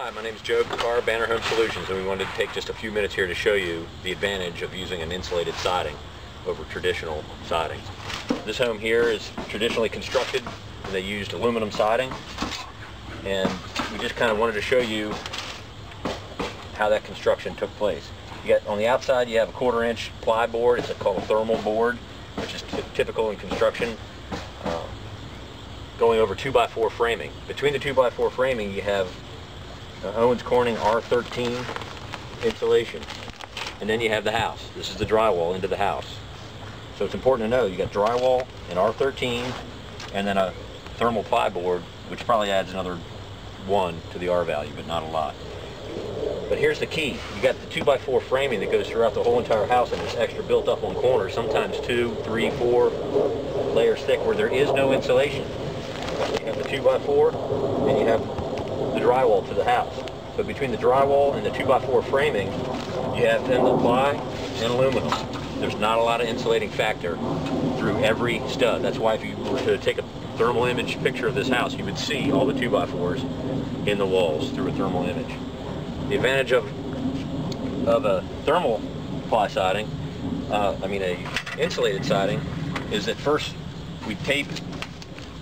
Hi, my name is Joe Pecar, Banner Home Solutions, and we wanted to take just a few minutes here to show you the advantage of using an insulated siding over traditional siding. This home here is traditionally constructed, and they used aluminum siding, and we just kind of wanted to show you how that construction took place. You got on the outside, you have a 1/4-inch ply board. It's called a thermal board, which is typical in construction, going over 2x4 framing. Between the 2x4 framing, you have Owens Corning R13 insulation, and then you have the house. This is the drywall into the house. So it's important to know you got drywall and R13, and then a thermal ply board, which probably adds another 1 to the R value, but not a lot. But here's the key. You got the 2x4 framing that goes throughout the whole entire house, and it's extra built up on corners, sometimes 2, 3, 4 layers thick, where there is no insulation. You have the 2x4, and you have the drywall to the house. So between the drywall and the 2x4 framing, you have then the ply and aluminum. There's not a lot of insulating factor through every stud. That's why if you were to take a thermal image picture of this house, you would see all the 2x4s in the walls through a thermal image. The advantage of a thermal ply siding, a insulated siding, is that first we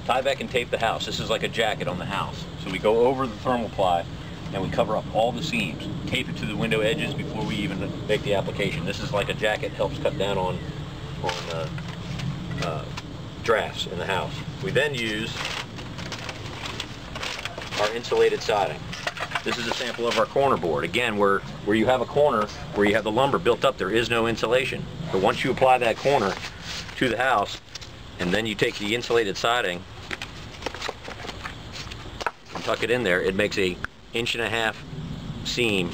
tie back and tape the house. This is like a jacket on the house. So we go over the thermal ply and we cover up all the seams, tape it to the window edges before we even make the application. This is like a jacket, helps cut down on drafts in the house. We then use our insulated siding. This is a sample of our corner board. Again, where you have a corner where you have the lumber built up, there is no insulation. But once you apply that corner to the house, and then you take the insulated siding and tuck it in there, it makes a 1.5-inch seam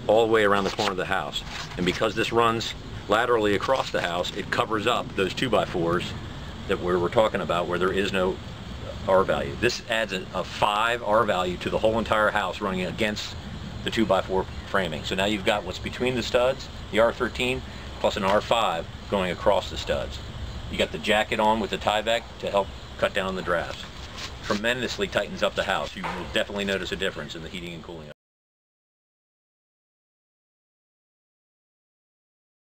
all the way around the corner of the house. And because this runs laterally across the house, it covers up those 2x4s that we're talking about, where there is no R value. This adds a 5 R value to the whole entire house running against the 2x4 framing. So now you've got what's between the studs, the R13, plus an R5 going across the studs. You got the jacket on with the tie back to help cut down the drafts. Tremendously tightens up the house. You will definitely notice a difference in the heating and cooling.